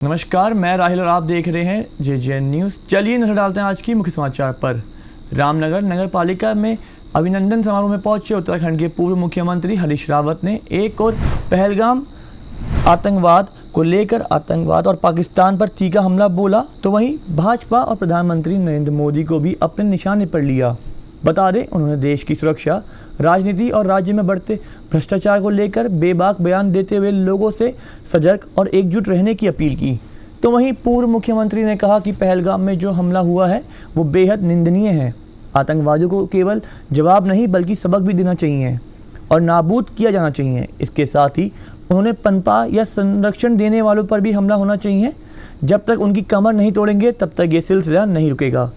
नमस्कार, मैं राहिल और आप देख रहे हैं जेजेएन न्यूज़। चलिए नजर डालते हैं आज की मुख्य समाचार पर। रामनगर नगर पालिका में अभिनंदन समारोह में पहुंचे उत्तराखंड के पूर्व मुख्यमंत्री हरीश रावत ने एक और पहलगाम आतंकवाद को लेकर आतंकवाद और पाकिस्तान पर तीखा हमला बोला, तो वहीं भाजपा और प्रधानमंत्री नरेंद्र मोदी को भी अपने निशाने पर लिया। बता दें, उन्होंने देश की सुरक्षा, राजनीति और राज्य में बढ़ते भ्रष्टाचार को लेकर बेबाक बयान देते हुए लोगों से सजग और एकजुट रहने की अपील की। तो वहीं पूर्व मुख्यमंत्री ने कहा कि पहलगाम में जो हमला हुआ है वो बेहद निंदनीय है। आतंकवादियों को केवल जवाब नहीं बल्कि सबक भी देना चाहिए और नाबूद किया जाना चाहिए। इसके साथ ही उन्होंने पनपा या संरक्षण देने वालों पर भी हमला होना चाहिए। जब तक उनकी कमर नहीं तोड़ेंगे तब तक ये सिलसिला नहीं रुकेगा।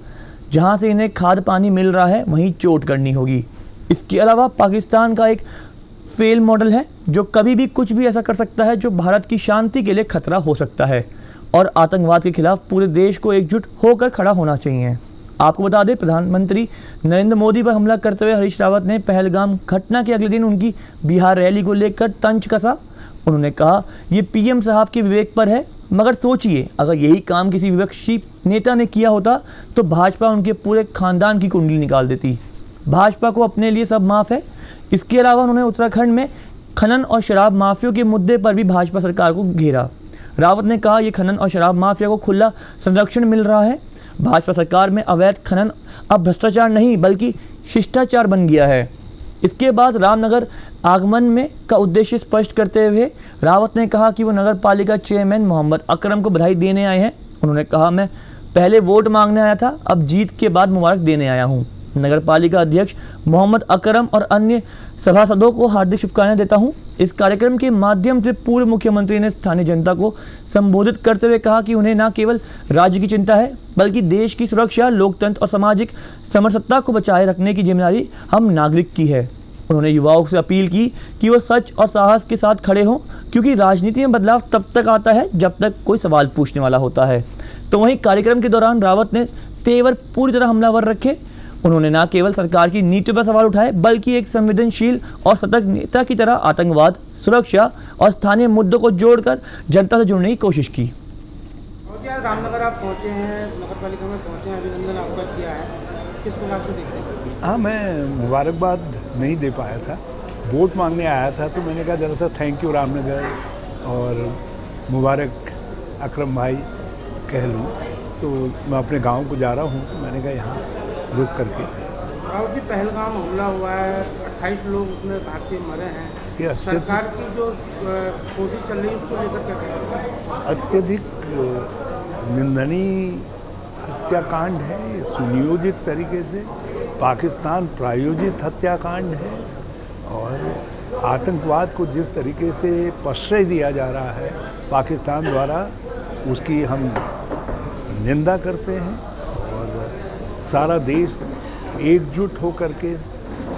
जहां से इन्हें खाद पानी मिल रहा है वहीं चोट करनी होगी। इसके अलावा पाकिस्तान का एक फेल मॉडल है जो कभी भी कुछ भी ऐसा कर सकता है जो भारत की शांति के लिए खतरा हो सकता है, और आतंकवाद के खिलाफ पूरे देश को एकजुट होकर खड़ा होना चाहिए। आपको बता दें, प्रधानमंत्री नरेंद्र मोदी पर हमला करते हुए हरीश रावत ने पहलगाम घटना के अगले दिन उनकी बिहार रैली को लेकर तंज कसा। उन्होंने कहा, ये पीएम साहब के विवेक पर है, मगर सोचिए अगर यही काम किसी विपक्षी नेता ने किया होता तो भाजपा उनके पूरे खानदान की कुंडली निकाल देती। भाजपा को अपने लिए सब माफ़ है। इसके अलावा उन्होंने उत्तराखंड में खनन और शराब माफियों के मुद्दे पर भी भाजपा सरकार को घेरा। रावत ने कहा, ये खनन और शराब माफिया को खुला संरक्षण मिल रहा है। भाजपा सरकार में अवैध खनन अब भ्रष्टाचार नहीं बल्कि शिष्टाचार बन गया है। इसके बाद रामनगर आगमन में का उद्देश्य स्पष्ट करते हुए रावत ने कहा कि वो नगर पालिका चेयरमैन मोहम्मद अकरम को बधाई देने आए हैं। उन्होंने कहा, मैं पहले वोट मांगने आया था, अब जीत के बाद मुबारक देने आया हूं। नगर पालिका अध्यक्ष मोहम्मद अकरम और अन्य सभासदों को हार्दिक शुभकामनाएं देता हूं। इस कार्यक्रम के माध्यम से पूर्व मुख्यमंत्री ने स्थानीय जनता को संबोधित करते हुए कहा कि उन्हें न केवल राज्य की चिंता है बल्कि देश की सुरक्षा, लोकतंत्र और सामाजिक समरसत्ता को बचाए रखने की जिम्मेदारी हम नागरिक की है। उन्होंने युवाओं से अपील की कि वो सच और साहस के साथ खड़े हों, क्योंकि राजनीति में बदलाव तब तक आता है जब तक कोई सवाल पूछने वाला होता है। तो वहीं कार्यक्रम के दौरान रावत ने तेवर पूरी तरह हमलावर रखे। उन्होंने न केवल सरकार की नीतियों पर सवाल उठाए बल्कि एक संवेदनशील और सतर्क नेता की तरह आतंकवाद, सुरक्षा और स्थानीय मुद्दों को जोड़कर जनता से जुड़ने की कोशिश की। रामनगर आप पहुंचे हैं, नगर पालिका में पहुंचे हैं, अभिनंदन आपका किया है, किस प्रकार से देखते हैं? हाँ, मैं मुबारकबाद नहीं दे पाया था, वोट मांगने आया था, तो मैंने कहा जरा सा थैंक यू रामनगर और मुबारक अकरम भाई कह लूँ। तो मैं अपने गांव को जा रहा हूँ, तो मैंने कहा यहाँ रुक करके। राव जी, पहलगाम हमला हुआ है, 28 लोग उसमें भारतीय मरे हैं। सरकार की जो कोशिश चल रही है उसको लेकर क्या कहते हैं? अत्यधिक निंदनीय हत्याकांड है, सुनियोजित तरीके से पाकिस्तान प्रायोजित हत्याकांड है, और आतंकवाद को जिस तरीके से प्रश्रय दिया जा रहा है पाकिस्तान द्वारा, उसकी हम निंदा करते हैं। और सारा देश एकजुट होकर के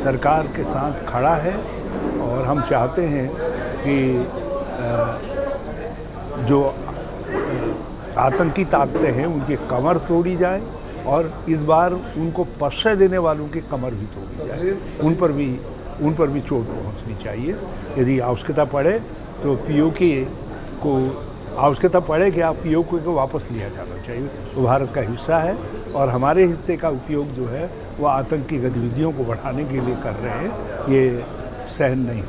सरकार के साथ खड़ा है, और हम चाहते हैं कि जो आतंकी ताकतें हैं उनकी कमर तोड़ी जाए, और इस बार उनको प्रश्रय देने वालों की कमर भी तोड़ी जाए, उन पर भी चोट पहुंचनी चाहिए। यदि आवश्यकता पड़े तो पीओके को आवश्यकता पड़े कि आप पीओके को वापस लिया जाना चाहिए। वो भारत का हिस्सा है, और हमारे हिस्से का उपयोग जो है वो आतंकी गतिविधियों को बढ़ाने के लिए कर रहे हैं, ये सहन नहीं।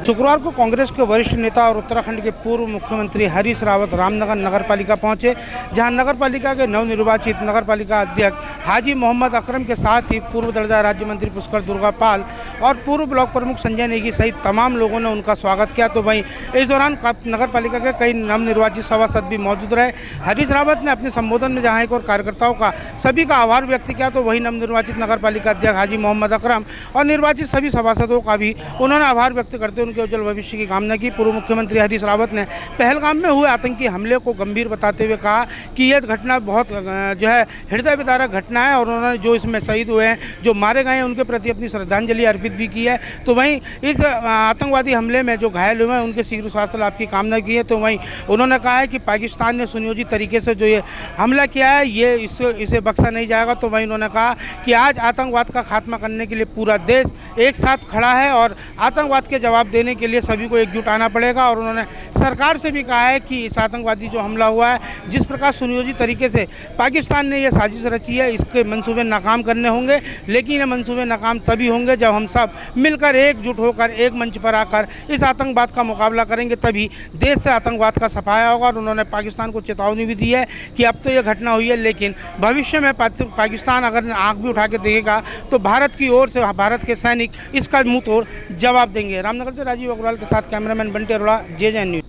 शुक्रवार को कांग्रेस के वरिष्ठ नेता और उत्तराखंड के पूर्व मुख्यमंत्री हरीश रावत रामनगर नगर पालिका पहुंचे, जहां नगर पालिका के नवनिर्वाचित नगर पालिका अध्यक्ष हाजी मोहम्मद अकरम के साथ ही पूर्व दर्जा राज्य मंत्री पुष्कर दुर्गापाल और पूर्व ब्लॉक प्रमुख संजय नेगी सहित तमाम लोगों ने उनका स्वागत किया। तो वहीं इस दौरान नगर पालिका के कई नवनिर्वाचित सभासद भी मौजूद रहे। हरीश रावत ने अपने संबोधन में जहाँ एक और कार्यकर्ताओं का सभी का आभार व्यक्त किया, तो वहीं नवनिर्वाचित नगर पालिका अध्यक्ष हाजी मोहम्मद अकरम और निर्वाचित सभी सभासदों का भी उन्होंने आभार व्यक्त करते उनके उज्जवल भविष्य की कामना की। पूर्व मुख्यमंत्री हरीश रावत ने पहलगाम में हुए आतंकी हमले को गंभीर बताते हुए कहा कि यह घटना बहुत जो है हृदय विदारक घटना है, और उन्होंने जो इसमें शहीद हुए हैं, जो मारे गए हैं, उनके प्रति अपनी श्रद्धांजलि अर्पित भी की है। तो वहीं इस आतंकवादी हमले में जो घायल हुए हैं उनके शीघ्र स्वास्थ्य लाभ की कामना की है। तो वहीं उन्होंने कहा है कि पाकिस्तान ने सुनियोजित तरीके से जो ये हमला किया है ये इसे बख्शा नहीं जाएगा। तो वहीं उन्होंने कहा कि आज आतंकवाद का खात्मा करने के लिए पूरा देश एक साथ खड़ा है और आतंकवाद के जवाब देने के लिए सभी को एकजुट आना पड़ेगा। और उन्होंने सरकार से भी कहा है कि इस आतंकवादी जो हमला हुआ है, जिस प्रकार सुनियोजित तरीके से पाकिस्तान ने यह साजिश रची है, इसके मंसूबे नाकाम करने होंगे। लेकिन ये मंसूबे नाकाम तभी होंगे जब हम सब मिलकर एकजुट होकर एक मंच पर आकर इस आतंकवाद का मुकाबला करेंगे, तभी देश से आतंकवाद का सफाया होगा। और उन्होंने पाकिस्तान को चेतावनी भी दी है कि अब तो ये घटना हुई है, लेकिन भविष्य में पाकिस्तान अगर आंख भी उठा के देखेगा तो भारत की ओर से भारत के सैनिक इसका मुंह तोड़ जवाब देंगे। रामनगर से राजीव अग्रवाल के साथ cameraman Bunty Arora, JJN news.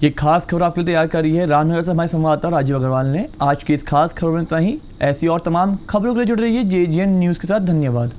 ये खास खबर आपके लिए तैयार करी है रामनगर से हमारे संवाददाता राजीव अग्रवाल ने। आज की इस खास खबर में इतना ही। ऐसी और तमाम खबरों के लिए जुड़े रहिए जेजेएन न्यूज़ के साथ। धन्यवाद।